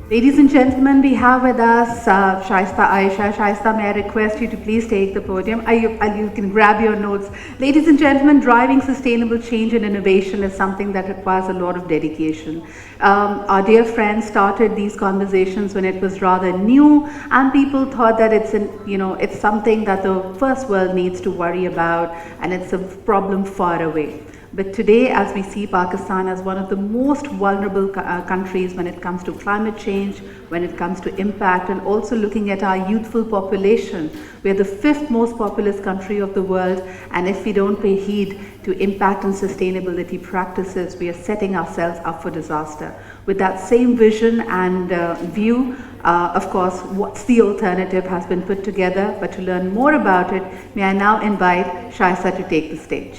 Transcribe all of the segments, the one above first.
Ladies and gentlemen, we have with us Shaista Aisha. Shaista, may I request you to please take the podium? You can grab your notes. Ladies and gentlemen, driving sustainable change and innovation is something that requires a lot of dedication. Our dear friend started these conversations when it was rather new, and people thought that it's something that the first world needs to worry about, and it's a problem far away. But today, as we see Pakistan as one of the most vulnerable countries when it comes to climate change, when it comes to impact, and also looking at our youthful population, we are the 5th most populous country of the world, and if we don't pay heed to impact and sustainability practices, we are setting ourselves up for disaster. With that same vision and view, of course, What's the Alternative has been put together, but to learn more about it, may I now invite Shaista to take the stage.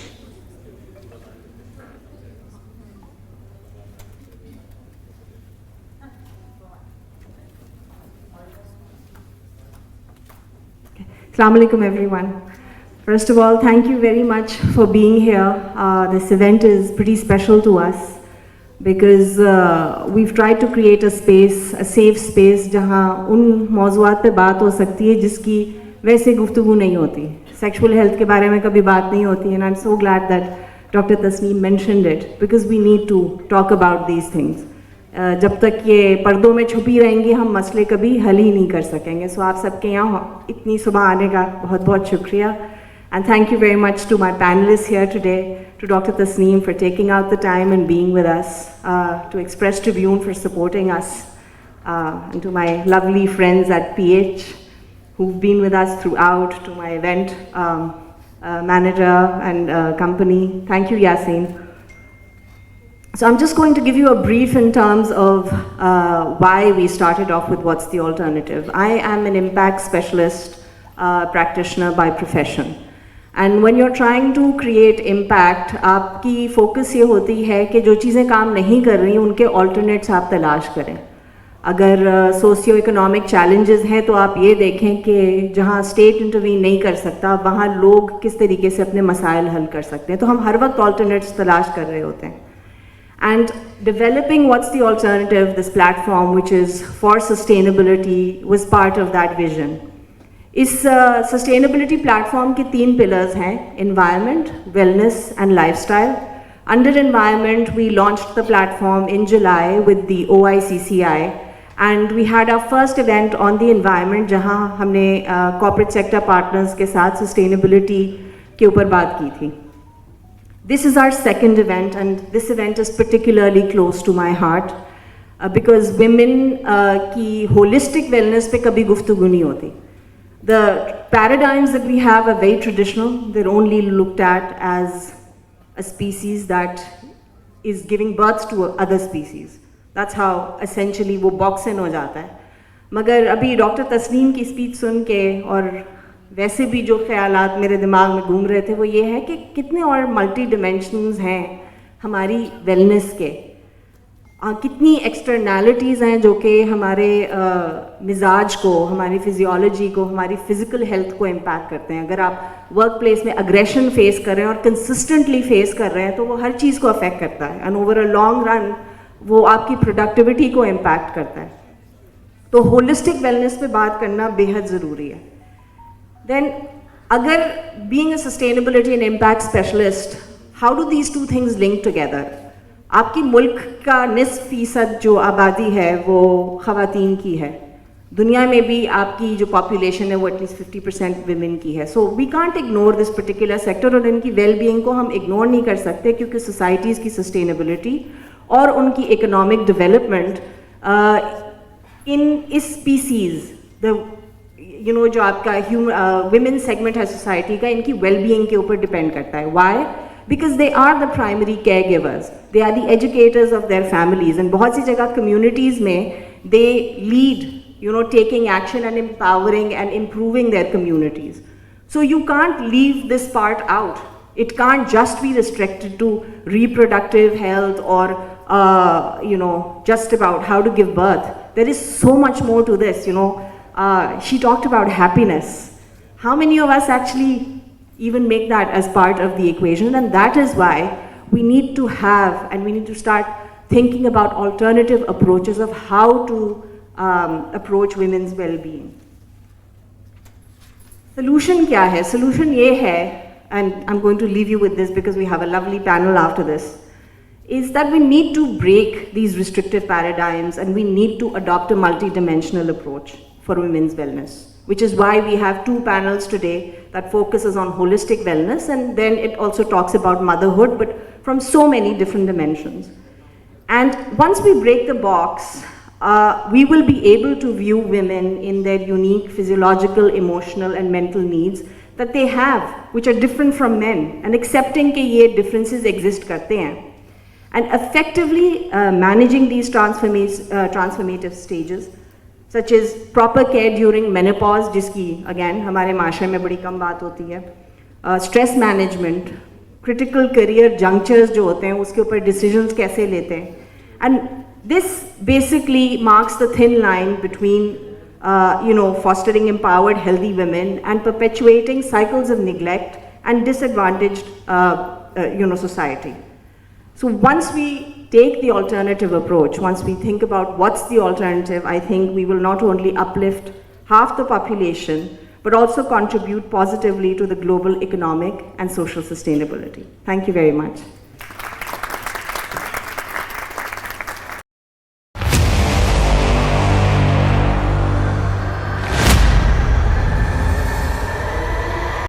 Assalamu alaikum everyone. First of all, thank you very much for being here. This event is pretty special to us because we've tried to create a space, a safe space, जहाँ उन मौज़ूआत पे बात हो सकती है जिसकी वैसे गुफ्तगू नहीं होती. Sexual health के बारे में कभी बात नहीं होती, and I'm so glad that Dr. Tasneem mentioned it because we need to talk about these things. जब तक ये पर्दों में छुपी रहेंगी हम मसले कभी हल ही नहीं कर सकेंगे. सो आप सबके यहाँ इतनी सुबह आने का बहुत बहुत शुक्रिया. And thank you very much to my panelists here today, to Dr. Tasneem for taking out the time and being with us, to Express Tribune for supporting us, and to my lovely friends at PH who've been with us throughout, to my event manager and company. Thank you, Yasin. So I'm just going to give you a brief in terms of why we started off with What's the Alternative. I am an impact specialist practitioner by profession. And when you're trying to create impact, आपकी focus ये होती है कि जो चीज़ें काम नहीं कर रही उनके alternates आप तलाश करें. अगर socio-economic challenges हैं तो आप ये देखें कि जहाँ state intervene नहीं कर सकता वहाँ लोग किस तरीके से अपने मसाइल हल कर सकते हैं. तो हम हर वक्त alternates तलाश कर रहे होते हैं. And developing What's the Alternative, this platform which is for sustainability, was part of that vision. इस sustainability platform के 3 pillars हैं: environment, wellness and lifestyle. Under environment, we launched the platform in July with the OICCI, and we had our first event on the environment जहाँ हमने corporate sector partners के साथ sustainability के ऊपर बात की थी. This is our second event, and this event is particularly close to my heart because women की holistic wellness पे कभी गुफ्तगू नहीं होती. The paradigms that we have are very traditional. They're only looked at as a species that is giving birth to other species. That's how essentially वो box in हो जाता है. मगर अभी डॉक्टर तस्नीम की स्पीच सुन के और वैसे भी जो ख्यालात मेरे दिमाग में घूम रहे थे वो ये है कि कितने और मल्टी डिमेंशंस हैं हमारी वेलनेस के, कितनी एक्सटर्नैलिटीज़ हैं जो कि हमारे मिजाज को, हमारी फिजियोलॉजी को, हमारी फिजिकल हेल्थ को इम्पैक्ट करते हैं. अगर आप वर्क प्लेस में अग्रेशन फेस कर रहे हैं और कंसिस्टेंटली फेस कर रहे हैं तो वो हर चीज़ को अफेक्ट करता है, and over a long run वो आपकी प्रोडक्टिविटी को इम्पैक्ट करता है. तो होलिस्टिक वेलनेस पे बात करना बेहद ज़रूरी है. Then, अगर being a sustainability and impact specialist, how do these two things link together? आपकी मुल्क का 90% जो आबादी है वो ख़वातीन की है. दुनिया में भी आपकी जो population है वो at least 50% women की है. So we can't ignore this particular sector, और इनकी well-being को हम ignore नहीं कर सकते क्योंकि societies की sustainability और उनकी economic development in इस species, जो आपका women segment है society का, इनकी well-being के ऊपर depend करता है. Why? Because they are the primary caregivers. They are the educators of their families. And बहुत सी जगह communities में they lead, taking action and empowering and improving their communities. So you can't leave this part out. It can't just be restricted to reproductive health or, just about how to give birth. There is so much more to this, She talked about happiness. How many of us actually even make that as part of the equation? And that is why we need to start thinking about alternative approaches of how to approach women's well-being. Solution क्या है? Solution ये है, and I'm going to leave you with this because we have a lovely panel after this, is that we need to break these restrictive paradigms and we need to adopt a multidimensional approach for women's wellness, which is why we have two panels today that focuses on holistic wellness, and then it also talks about motherhood, but from so many different dimensions. And once we break the box, we will be able to view women in their unique physiological, emotional, and mental needs that they have, which are different from men, and accepting that these differences exist karte hain. And effectively managing these transformative stages, such as proper care during menopause, जिसकी again हमारे माशरे में बड़ी कम बात होती है, stress management, critical career junctures जो होते हैं उसके ऊपर decisions कैसे लेते हैं, and this basically marks the thin line between fostering empowered healthy women and perpetuating cycles of neglect and disadvantaged society. So once we take the alternative approach, once we think about what's the alternative, I think we will not only uplift half the population, but also contribute positively to the global economic and social sustainability. Thank you very much.